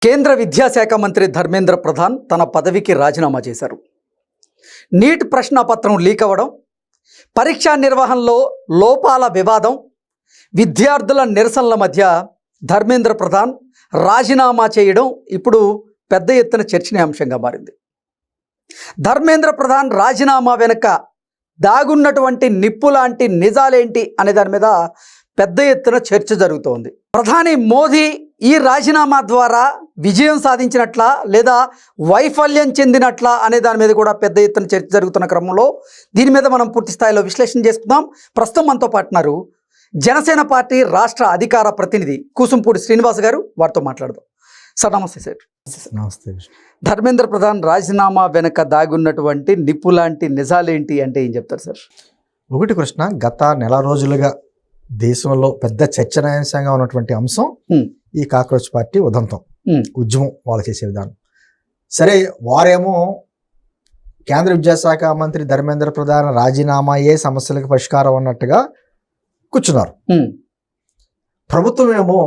కేంద్ర విద్యాశాఖ మంత్రి ధర్మేంద్ర ప్రధాన్ తన పదవికి రాజీనామా చేశారు. నీట్ ప్రశ్నపత్రం లీక్ అవ్వడం, పరీక్షా నిర్వహణలో లోపాల వివాదం, విద్యార్థుల నిరసనల మధ్య ధర్మేంద్ర ప్రధాన్ రాజీనామా చేయడం ఇప్పుడు పెద్ద ఎత్తున చర్చనీయాంశంగా మారింది. ధర్మేంద్ర ప్రధాన్ రాజీనామా వెనుక దాగున్నటువంటి నిప్పు లాంటి నిజాలేంటి అనే దాని మీద పెద్ద ఎత్తున చర్చ జరుగుతోంది. ప్రధాని మోదీ ఈ రాజీనామా ద్వారా విజయం సాధించినట్లా లేదా వైఫల్యం చెందినట్లా అనే దాని మీద కూడా పెద్ద ఎత్తున చర్చ జరుగుతున్న క్రమంలో దీని మీద మనం పూర్తి స్థాయిలో విశ్లేషణ చేసుకుందాం. ప్రస్తుతం మనతో పాటున్నారు జనసేన పార్టీ రాష్ట్ర అధికార ప్రతినిధి కూసుంపూడి శ్రీనివాస్ గారు. వారితో మాట్లాడదాం. సార్ నమస్తే. సార్ నమస్తే. ధర్మేంద్ర ప్రధాన్ రాజీనామా వెనక దాగున్నటువంటి నిప్పు లాంటి నిజాలేంటి అంటే ఏం చెప్తారు సార్? ఒకటి కృష్ణ, గత నెల రోజులుగా దేశంలో పెద్ద చర్చనీయాంశంగా ఉన్నటువంటి అంశం ఈ కాక్రోచ్ పార్టీ ఉదంతం, ఉద్యమం, వాళ్ళు చేసే విధానం. సరే, వారేమో కేంద్ర విద్యాశాఖ మంత్రి ధర్మేంద్ర ప్రధాన్ రాజీనామా ఏ సమస్యలకు పరిష్కారం అన్నట్టుగా కూర్చున్నారు. ప్రభుత్వం ఏమో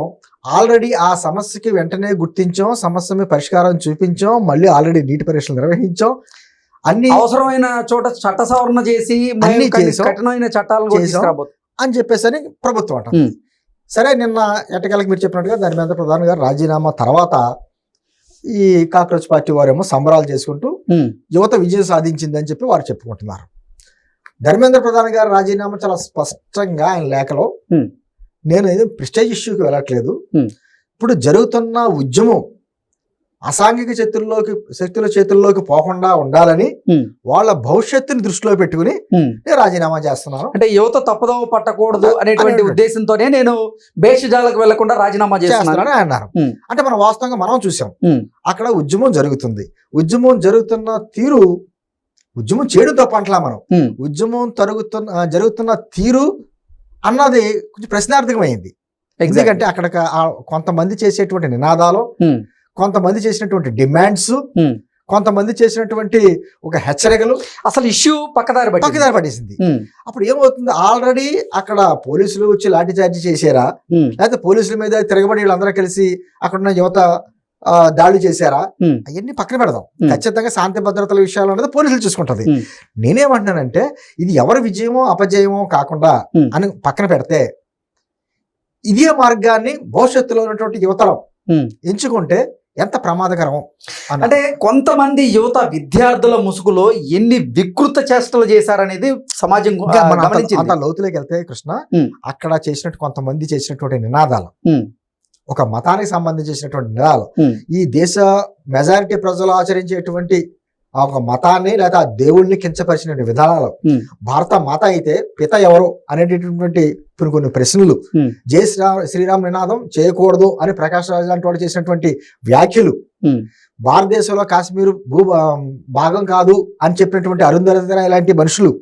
ఆల్రెడీ ఆ సమస్యకి వెంటనే గుర్తించాం, సమస్య మీద పరిష్కారం చూపించాం, మళ్ళీ ఆల్రెడీ నీటి పరీక్షలు నిర్వహించాం, అన్ని అవసరమైన చోట చట్ట సవరణ చేసి అన్ని చేసాం, కఠినమైన చట్టాలు అని చెప్పేసి అని ప్రభుత్వం అంట. సరే, నిన్న ఎట్టకేలకు మీరు చెప్పినట్టుగా ధర్మేంద్ర ప్రధాన్ గారు రాజీనామా తర్వాత ఈ కాక్రోచ్ పార్టీ వారేమో సంబరాలు చేసుకుంటూ యువత విజయం సాధించింది అని చెప్పి వారు చెప్పుకుంటున్నారు. ధర్మేంద్ర ప్రధాన్ గారు రాజీనామా చాలా స్పష్టంగా ఆయన లేఖలో, నేను ఏదో ప్రెస్టేజ్ ఇష్యూకి వెళ్ళట్లేదు, ఇప్పుడు జరుగుతున్న ఉద్యమం అసాంఘిక శక్తుల చేతుల్లోకి పోకుండా ఉండాలని వాళ్ళ భవిష్యత్తుని దృష్టిలో పెట్టుకుని నేను రాజీనామా చేస్తున్నాను. అంటే యువత తప్పుదోవ పట్టకూడదు అనేటువంటి ఉద్దేశంతోనే నేను భేషజాలకు వెళ్లకుండా రాజీనామా చేస్తున్నానని అన్నారు. అంటే మనం వాస్తవంగా మనం చూసాం, అక్కడ ఉద్యమం జరుగుతుంది, ఉద్యమం జరుగుతున్న తీరు, ఉద్యమం చేయడం తప్ప అంటలా మనం, ఉద్యమం జరుగుతున్న తీరు అన్నది కొంచెం ప్రశ్నార్థకమైంది. ఎందుకంటే అక్కడ కొంతమంది చేసేటువంటి నినాదాలు, కొంతమంది చేసినటువంటి డిమాండ్స్, కొంతమంది చేసినటువంటి ఒక హెచ్చరికలు, అసలు ఇష్యూ పక్కదారి పట్టేసింది. అప్పుడు ఏమవుతుంది, ఆల్రెడీ అక్కడ పోలీసులు వచ్చి లాఠీ చార్జీ చేశారా, లేకపోతే పోలీసుల మీద తిరగబడి వీళ్ళందరూ కలిసి అక్కడున్న యువత దాడి చేశారా, అవన్నీ పక్కన పెడదాం. ఖచ్చితంగా శాంతి భద్రతల విషయాలు అనేది పోలీసులు చూసుకుంటది. నేనేమంటున్నానంటే, ఇది ఎవరి విజయమో అపజయమో కాకుండా అని పక్కన పెడితే, ఇదే మార్గాన్ని భవిష్యత్తులో ఉన్నటువంటి యువతరం ఎంచుకుంటే ఎంత ప్రమాదకరం. అంటే కొంతమంది యువత విద్యార్థుల ముసుగులో ఎన్ని వికృత చేష్టలు చేశారనేది సమాజం అంత లోతులోకి వెళ్తే కృష్ణ, అక్కడ కొంతమంది చేసినటువంటి నినాదాలు, ఒక మతానికి సంబంధించినటువంటి నినాదాలు, ఈ దేశ మెజారిటీ ప్రజలు ఆచరించేటువంటి ఒక మతాన్ని లేదా ఆ దేవుళ్ళని కించపరిచిన విధానాలు, భారత మాత అయితే పిత ఎవరు అనేటటువంటి కొన్ని ప్రశ్నలు, జై శ్రీరామ్ నినాదం చేయకూడదు అని ప్రకాష్ రాజ్ లాంటి వాడు చేసినటువంటి వ్యాఖ్యలు, భారతదేశంలో కాశ్మీర్ భాగం కాదు అని చెప్పినటువంటి అరుంధతి రాయ్ లాంటి మనుషులు,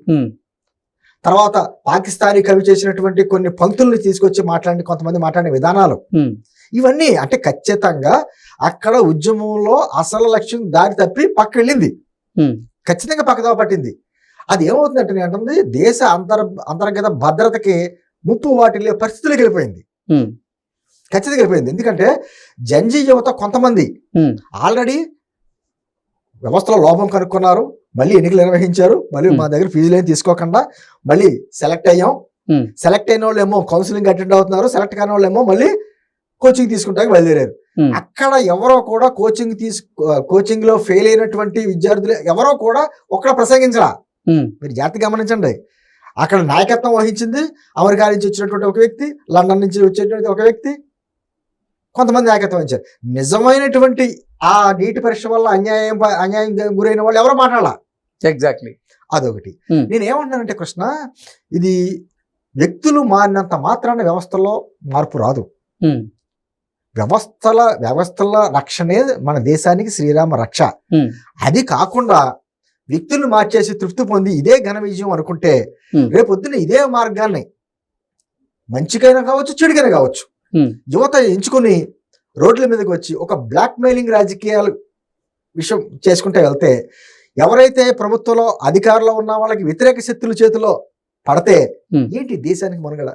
తర్వాత పాకిస్తానీ కవి చేసినటువంటి కొన్ని పంక్తుల్ని తీసుకొచ్చి కొంతమంది మాట్లాడిన విధానాలు, ఇవన్నీ అంటే ఖచ్చితంగా అక్కడ ఉద్యమంలో అసలు లక్ష్యం దారి తప్పి పక్క వెళ్ళింది, ఖచ్చితంగా పక్కదోవ పట్టింది. అది ఏమవుతుందంటే, నేను అంటుంది, దేశ అంతర్గత భద్రతకి ముప్పు వాటిల్లే పరిస్థితులకు వెళ్ళిపోయింది, ఖచ్చితంగా వెళ్ళిపోయింది. ఎందుకంటే జంజీ యువత కొంతమంది ఆల్రెడీ వ్యవస్థలో లోపం కనుక్కున్నారు, మళ్ళీ ఎన్నికలు నిర్వహించారు, మళ్ళీ మా దగ్గర ఫీజులు ఏం తీసుకోకుండా మళ్ళీ సెలెక్ట్ అయ్యాం, సెలెక్ట్ అయిన వాళ్ళు ఏమో కౌన్సిలింగ్ అటెండ్ అవుతున్నారు, సెలెక్ట్ కాని వాళ్ళు ఏమో మళ్ళీ కోచింగ్ తీసుకుంటానికి బయలుదేరారు. అక్కడ ఎవరో కూడా కోచింగ్ లో ఫెయిల్ అయినటువంటి విద్యార్థులు ఎవరో కూడా ఒక్కడ ప్రసంగించరా. మీరు జాగ్రత్తగా గమనించండి, అక్కడ నాయకత్వం వహించింది అమెరికా నుంచి వచ్చినటువంటి ఒక వ్యక్తి, లండన్ నుంచి వచ్చేటువంటి ఒక వ్యక్తి, కొంతమంది నాయకత్వం వహించారు. నిజమైనటువంటి ఆ నీటి పరీక్ష వల్ల అన్యాయం గురైన వాళ్ళు ఎవరో మాట్లాడాల. ఎగ్జాక్ట్లీ, అదొకటి. నేనేమంటున్నానంటే కృష్ణ, ఇది వ్యక్తులు మారినంత మాత్రాన వ్యవస్థలో మార్పు రాదు. వ్యవస్థల రక్షణే మన దేశానికి శ్రీరామ రక్ష. అది కాకుండా వ్యక్తులను మార్చేసి తృప్తి పొంది ఇదే ఘన విజయం అనుకుంటే, రేపొద్దున ఇదే మార్గాన్ని మంచికైనా కావచ్చు, చెడుకైనా కావచ్చు, యువత ఎంచుకుని రోడ్ల మీదకి వచ్చి ఒక బ్లాక్ మెయిలింగ్ రాజకీయాలు విషయం చేసుకుంటే వెళ్తే, ఎవరైతే ప్రభుత్వంలో అధికారంలో ఉన్న వాళ్ళకి వ్యతిరేక శక్తుల చేతిలో పడితే ఏంటి దేశానికి మనుగడ?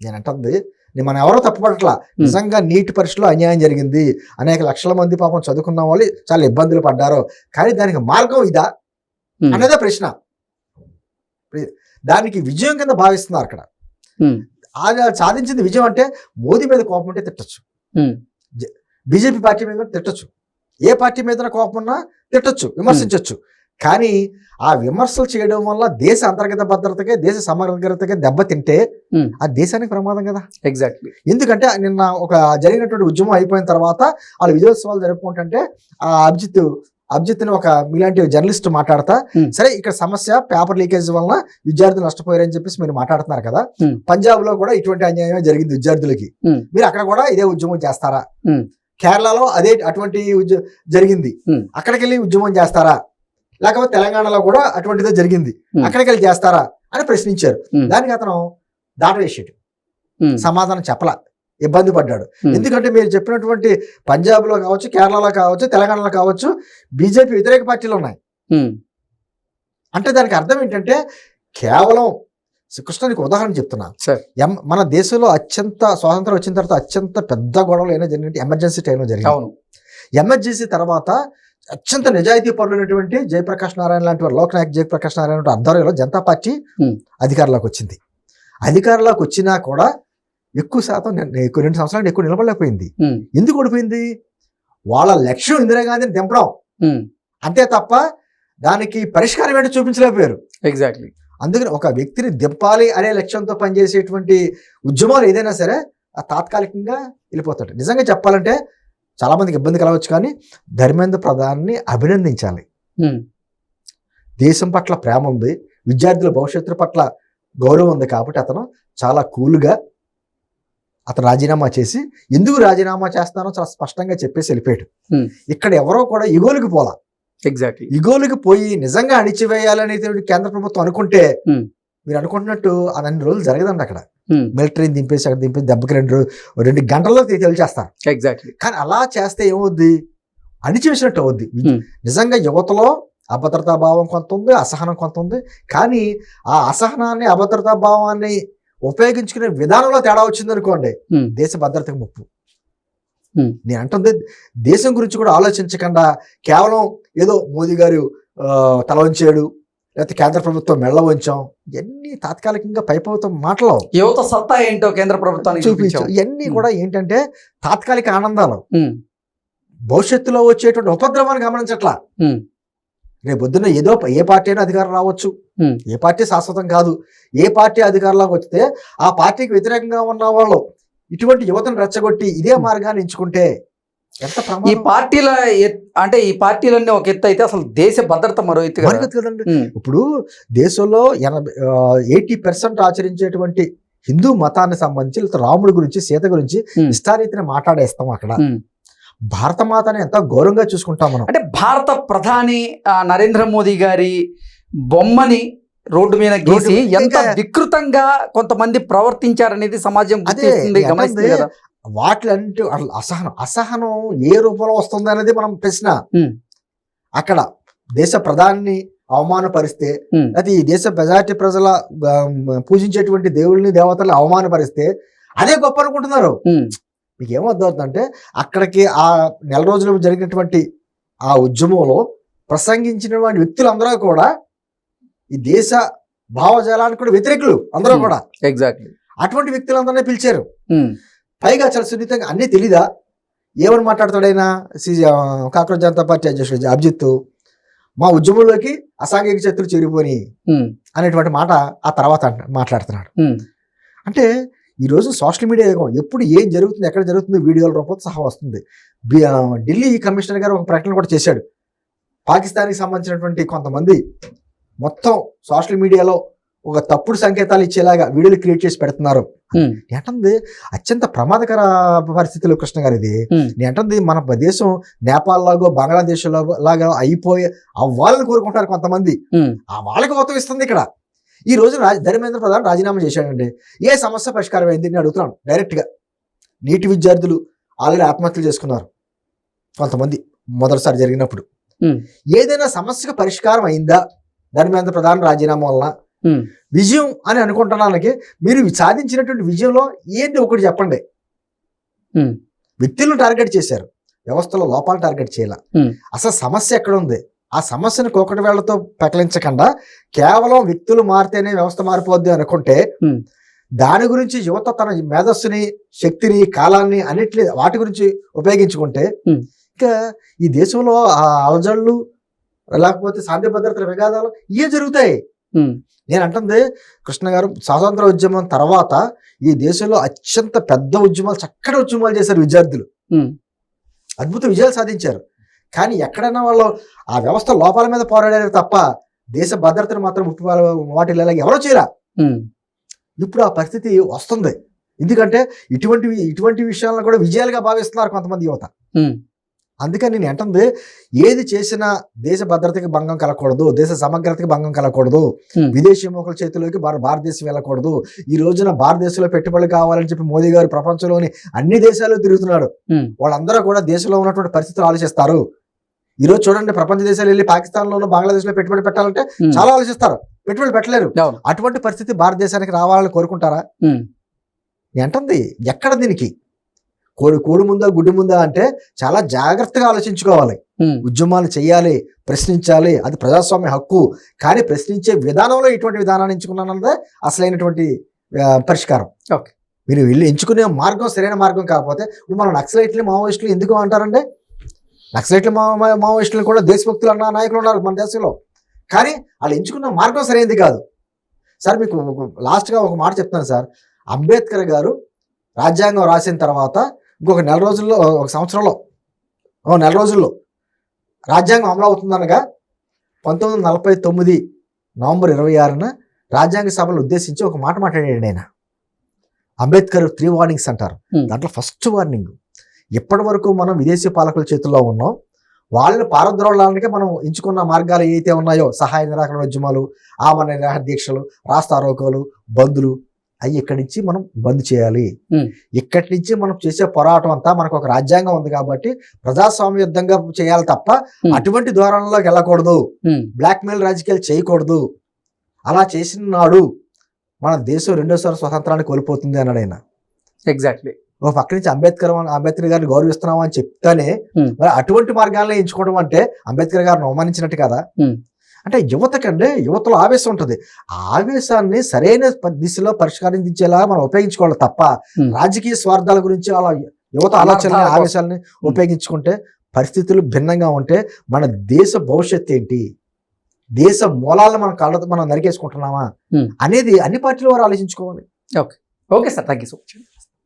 నేను అంటుంది, మనం ఎవరో తప్పుపడట్లా. నిజంగా నీట్ పరీక్షలో అన్యాయం జరిగింది, అనేక లక్షల మంది పాపం చదువుకున్న వాళ్ళు చాలా ఇబ్బందులు పడ్డారు, కానీ దానికి మార్గం ఇదా అనేదే ప్రశ్న. దానికి విజయం కింద భావిస్తున్నారు అక్కడ. అది సాధించింది విజయం అంటే మోదీ మీద కోపం ఉంటే తిట్టచ్చు, బీజేపీ పార్టీ మీద తిట్టచ్చు, ఏ పార్టీ మీద కోపం ఉన్నా తిట్టచ్చు, విమర్శించవచ్చు. కానీ ఆ విమర్శలు చేయడం వల్ల దేశ అంతర్గత భద్రతకే దేశ సమగ్రతకే దెబ్బతింటే ఆ దేశానికి ప్రమాదం కదా. ఎగ్జాక్ట్లీ. ఎందుకంటే నిన్న ఒక జరిగినటువంటి ఉద్యమం అయిపోయిన తర్వాత వాళ్ళు విజయోత్సవాలు జరుపుకుంటుంటే ఆ అభిజిత్ని ఒక మీలాంటి జర్నలిస్ట్ మాట్లాడతా, సరే ఇక్కడ సమస్య పేపర్ లీకేజ్ వలన విద్యార్థులు నష్టపోయారని చెప్పేసి మీరు మాట్లాడుతున్నారు కదా, పంజాబ్ లో కూడా ఇటువంటి అన్యాయం జరిగింది విద్యార్థులకి, మీరు అక్కడ కూడా ఇదే ఉద్యమం చేస్తారా? కేరళలో అదే అటువంటి జరిగింది, అక్కడికి వెళ్ళి ఉద్యమం చేస్తారా? లేకపోతే తెలంగాణలో కూడా అటువంటిదే జరిగింది, అక్కడికి వెళ్ళి చేస్తారా అని ప్రశ్నించారు. దానికి అతను దాటవేసాడు, సమాధానం చెప్పలా, ఇబ్బంది పడ్డాడు. ఎందుకంటే మీరు చెప్పినటువంటి పంజాబ్ లో కావచ్చు, కేరళలో కావచ్చు, తెలంగాణలో కావచ్చు బీజేపీ వ్యతిరేక పార్టీలు ఉన్నాయి. అంటే దానికి అర్థం ఏంటంటే కేవలం కృష్ణానికి ఉదాహరణ చెప్తున్నా, మన దేశంలో అత్యంత స్వాతంత్రం వచ్చిన తర్వాత అత్యంత పెద్ద గొడవలు అయినా జరిగినట్టు ఎమర్జెన్సీ టైంలో జరిగింది. ఎమర్జెన్సీ తర్వాత అత్యంత నిజాయితీ పరులైనటువంటి జయప్రకాష్ నారాయణ లాంటి వారు, లోక్నాయక్ జయప్రకాష్ నారాయణ ఆధ్వర్యంలో జనతా పార్టీ అధికారంలోకి వచ్చింది. అధికారంలోకి వచ్చినా కూడా ఎక్కువ శాతం 2 సంవత్సరాలు ఎక్కువ నిలబడలేకపోయింది. ఎందుకు ఓడిపోయింది? వాళ్ళ లక్ష్యం ఇందిరాగాంధీని దింపడం, అంతే తప్ప దానికి పరిష్కారం ఏంటో చూపించలేకపోయారు. ఎగ్జాక్ట్లీ. అందుకని ఒక వ్యక్తిని దింపాలి అనే లక్ష్యంతో పనిచేసేటువంటి ఉద్యమాలు ఏదైనా సరే ఆ తాత్కాలికంగా వెళ్ళిపోతాడు. నిజంగా చెప్పాలంటే చాలా మందికి ఇబ్బంది కలవచ్చు, కానీ ధర్మేంద్ర ప్రధాన్ని అభినందించాలి. దేశం పట్ల ప్రేమ ఉంది, విద్యార్థుల భవిష్యత్తు పట్ల గౌరవం ఉంది, కాబట్టి అతను చాలా కూల్గా అతను రాజీనామా చేసి ఎందుకు రాజీనామా చేస్తానో చాలా స్పష్టంగా చెప్పేసి వెళ్ళిపోయాడు. ఇక్కడ ఎవరో కూడా ఇగోలుకి పోలా. ఎగ్జాక్ట్లీ. ఇగోలుకి పోయి నిజంగా అణిచివేయాలని కేంద్ర ప్రభుత్వం అనుకుంటే మీరు అనుకుంటున్నట్టు అన్ని రోజులు జరగదండి. అక్కడ మిలిటరీని దింపేసి అక్కడ దింపేసి దెబ్బకి 2 గంటల్లో తెలిచేస్తారు. ఎగ్జాక్ట్లీ. కానీ అలా చేస్తే ఏమవుద్ది? అణిచివేసినట్టు అవుద్ది. నిజంగా యువతలో అభద్రతా భావం కొంత ఉంది, అసహనం కొంత ఉంది, కానీ ఆ అసహనాన్ని అభద్రతా భావాన్ని ఉపయోగించుకునే విధానంలో తేడా వచ్చింది అనుకోండి, దేశ భద్రతకు ముప్పు. నేను అంటుంది దేశం గురించి కూడా ఆలోచించకుండా కేవలం ఏదో మోదీ గారు తల వంచాడు, లేకపోతే కేంద్ర ప్రభుత్వం మెళ్ళ వంచాం, ఇవన్నీ తాత్కాలికంగా పైపోతాం మాటలు. యువత సత్తా ఏంటో కేంద్ర ప్రభుత్వానికి చూపించాం. ఇవన్నీ కూడా ఏంటంటే తాత్కాలిక ఆనందాలు, భవిష్యత్తులో వచ్చేటువంటి ఉపద్రవాన్ని గమనించట్లా. రేపు పొద్దున్న ఏదో ఏ పార్టీ అయినా అధికారం రావచ్చు, ఏ పార్టీ శాశ్వతం కాదు. ఏ పార్టీ అధికారంలోకి వస్తే ఆ పార్టీకి వ్యతిరేకంగా ఉన్న వాళ్ళు ఇటువంటి యువతను రెచ్చగొట్టి ఇదే మార్గాన్ని ఎంచుకుంటే ఎంత ఈ పార్టీల అంటే ఈ పార్టీలన్నీ ఒక ఎత్తు అయితే అసలు దేశ భద్రత మరో ఎత్తు కదండి. ఇప్పుడు దేశంలో 80% ఆచరించేటువంటి హిందూ మతాన్ని సంబంధించి రాముడి గురించి, సీత గురించి ఇష్టారీతిని మాట్లాడేస్తాం. అక్కడ భారత మాతని ఎంత గౌరవంగా చూసుకుంటాం మనం. అంటే భారత ప్రధాని నరేంద్ర మోదీ గారి బొమ్మని రోడ్డు మీద గీసి ఎంత వికృతంగా కొంతమంది ప్రవర్తించారనేది సమాజం గమనిస్తుంది కదా. వాటిలంటే అసహనం ఏ రూపంలో వస్తుంది అనేది మనం ప్రశ్న. అక్కడ దేశ ప్రధాని అవమానపరిస్తే, అది ఈ దేశ మెజారిటీ ప్రజల పూజించేటువంటి దేవుళ్ళని దేవతల్ని అవమానపరిస్తే అదే గొప్ప అనుకుంటున్నారు. మీకు ఏమవుతుందంటే అక్కడికి ఆ నెల రోజులు జరిగినటువంటి ఆ ఉద్యమంలో ప్రసంగించినటువంటి వ్యక్తులందరూ కూడా ఈ దేశ భావజాలానికి కూడా వ్యతిరేకులు అందరూ కూడా. ఎగ్జాక్ట్లీ. అటువంటి వ్యక్తులందరినీ పిలిచారు. పైగా చాలా సున్నితంగా అన్నీ తెలీదా, ఏమని మాట్లాడతాడైనా కాంగ్రెస్ జనతా పార్టీ అధ్యక్షుడు అభిజిత్, మా ఉద్యమంలోకి అసాంఘిక శక్తులు చేరిపోయి అనేటువంటి మాట ఆ తర్వాత మాట్లాడుతున్నాడు. అంటే ఈరోజు సోషల్ మీడియా యుగం, ఎప్పుడు ఏం జరుగుతుంది, ఎక్కడ జరుగుతుంది వీడియోల రూపంతో సహా వస్తుంది. ఢిల్లీ కమిషనర్ గారు ఒక ప్రకటన కూడా చేశాడు. పాకిస్తాన్కి సంబంధించినటువంటి కొంతమంది మొత్తం సోషల్ మీడియాలో ఒక తప్పుడు సంకేతాలు ఇచ్చేలాగా వీడియోలు క్రియేట్ చేసి పెడుతున్నారు. ఏంటంది అత్యంత ప్రమాదకర పరిస్థితులు కృష్ణ గారు. ఇది ఏంటంది మన దేశం నేపాల్ లాగో బంగ్లాదేశ్ లాగా అయిపోయి అవ్వాలని కోరుకుంటారు కొంతమంది. ఆ వాళ్ళకి మొత్తం ఇస్తుంది. ఇక్కడ ఈ రోజు ధర్మేంద్ర ప్రధాన్ రాజీనామా చేశాడండి. ఏ సమస్య పరిష్కారం అయింది నేను అడుగుతున్నాను డైరెక్ట్ గా. నీటి విద్యార్థులు ఆల్రెడీ ఆత్మహత్యలు చేసుకున్నారు కొంతమంది మొదటిసారి జరిగినప్పుడు. ఏదైనా సమస్యకు పరిష్కారం అయిందా ధర్మేంద్ర ప్రధాన్ రాజీనామా వలన? విజయం అని అనుకుంటున్నానికి మీరు సాధించినటువంటి విజయంలో ఏంటి ఒకటి చెప్పండి. వ్యక్తులను టార్గెట్ చేశారు, వ్యవస్థలో లోపాలు టార్గెట్ చేయాల. అసలు సమస్య ఎక్కడ ఉంది? ఆ సమస్యను కోకటి వేళ్లతో పెకలించకుండా కేవలం వ్యక్తులు మారితేనే వ్యవస్థ మారిపోద్ది అనుకుంటే దాని గురించి యువత తన మేధస్సుని, శక్తిని, కాలాన్ని అన్నిటి వాటి గురించి ఉపయోగించుకుంటే ఇంకా ఈ దేశంలో ఆ అలజడులు లేకపోతే శాంతి భద్రతల విఘాతాలు ఇవే జరుగుతాయి. నేను అంటుంది కృష్ణ గారు, స్వాతంత్ర ఉద్యమం తర్వాత ఈ దేశంలో అత్యంత పెద్ద ఉద్యమాలు, చక్కటి ఉద్యమాలు చేశారు విద్యార్థులు, అద్భుత విజయాలు సాధించారు. కానీ ఎక్కడైనా వాళ్ళు ఆ వ్యవస్థ లోపాల మీద పోరాడారు తప్ప దేశ భద్రతను మాత్రం వాటిలో ఎవరో చేయరా. ఇప్పుడు ఆ పరిస్థితి వస్తుంది. ఎందుకంటే ఇటువంటి విషయాలను కూడా విజయాలుగా భావిస్తున్నారు కొంతమంది యువత. అందుకని నేను అంటుంది, ఏది చేసినా దేశ భద్రతకి భంగం కలగకూడదు, దేశ సమగ్రతకి భంగం కలగకూడదు, విదేశీ మూకల చేతిలోకి భారతదేశం వెళ్ళకూడదు. ఈ రోజున భారతదేశంలో పెట్టుబడులు కావాలని చెప్పి మోదీ గారు ప్రపంచంలోని అన్ని దేశాల్లో తిరుగుతున్నాడు. వాళ్ళందరూ కూడా దేశంలో ఉన్నటువంటి పరిస్థితులు ఆలోచిస్తారు. ఈ రోజు చూడండి, ప్రపంచ దేశాలు వెళ్ళి పాకిస్తాన్లోనూ బంగ్లాదేశ్లో పెట్టుబడి పెట్టాలంటే చాలా ఆలోచిస్తారు, పెట్టుబడి పెట్టలేరు. అటువంటి పరిస్థితి భారతదేశానికి రావాలని కోరుకుంటారా? ఏంటంది ఎక్కడ దీనికి కోడి ముందా గుడ్డి ముందా అంటే చాలా జాగ్రత్తగా ఆలోచించుకోవాలి. ఉద్యమాలు చేయాలి, ప్రశ్నించాలి, అది ప్రజాస్వామ్య హక్కు. కానీ ప్రశ్నించే విధానంలో ఇటువంటి విధానాన్ని ఎంచుకున్నానన్నదే అసలైనటువంటి పరిష్కారం. మీరు వీళ్ళు ఎంచుకునే మార్గం సరైన మార్గం కాకపోతే, ఇప్పుడు మనం నక్సలైట్లు, మావోయిస్టులు ఎందుకు అంటారంటే, నక్సలైట్లు, మావోయిస్టులు కూడా దేశభక్తులు అన్న నాయకులు ఉన్నారు మన దేశంలో. కానీ వాళ్ళు ఎంచుకున్న మార్గం సరైనది కాదు. సార్ మీకు లాస్ట్గా ఒక మాట చెప్తాను సార్. అంబేద్కర్ గారు రాజ్యాంగం రాసిన తర్వాత ఇంకొక నెల రోజుల్లో, ఒక సంవత్సరంలో, నెల రోజుల్లో రాజ్యాంగం అమలు అవుతుందనగా 1949 నవంబర్ 26న రాజ్యాంగ సభను ఉద్దేశించి ఒక మాట మాట్లాడాడు ఆయన. అంబేద్కర్ 3 వార్నింగ్స్ అంటారు. దాంట్లో ఫస్ట్ వార్నింగ్, ఇప్పటి వరకు మనం విదేశీ పాలకుల చేతుల్లో ఉన్నాం, వాళ్ళని పారద్రోలడానికి మనం ఎంచుకున్న మార్గాలు ఏవైతే ఉన్నాయో, సహాయ నిరాకరణ ఉద్యమాలు, ఆమరణ నిరాహార దీక్షలు, రాస్తారోకోలు, బందులు, అవి ఇక్కడి నుంచి మనం బంద్ చేయాలి. ఇక్కడి నుంచి మనం చేసే పోరాటం అంతా మనకు ఒక రాజ్యాంగం ఉంది కాబట్టి ప్రజాస్వామ్యయుద్ధంగా చేయాలి తప్ప అటువంటి ధోరణిలోకి వెళ్ళకూడదు, బ్లాక్మెయిల్ రాజకీయాలు చేయకూడదు. అలా చేసిన నాడు మన దేశం రెండోసారి స్వతంత్రాన్ని కోల్పోతుంది అన్నాడు ఆయన. ఎగ్జాక్ట్లీ. ఒక పక్క నుంచి అంబేద్కర్ గారిని గౌరవిస్తున్నాం అని చెప్తానే మరి అటువంటి మార్గాలను ఎంచుకోవడం అంటే అంబేద్కర్ గారిని అవమానించినట్టు కదా. అంటే యువతలో ఆవేశం ఉంటుంది. ఆ ఆవేశాన్ని సరైన దిశలో పరిష్కరించేలా మనం ఉపయోగించుకోవాలి తప్ప రాజకీయ స్వార్థాల గురించి అలా యువత ఆలోచన ఆవేశాలని ఉపయోగించుకుంటే పరిస్థితులు భిన్నంగా ఉంటే మన దేశ భవిష్యత్తు ఏంటి, దేశ మూలాలను మనం నరికేసుకుంటున్నామా అనేది అన్ని పార్టీల వారు ఆలోచించుకోవాలి. Okay sir, thank you so much.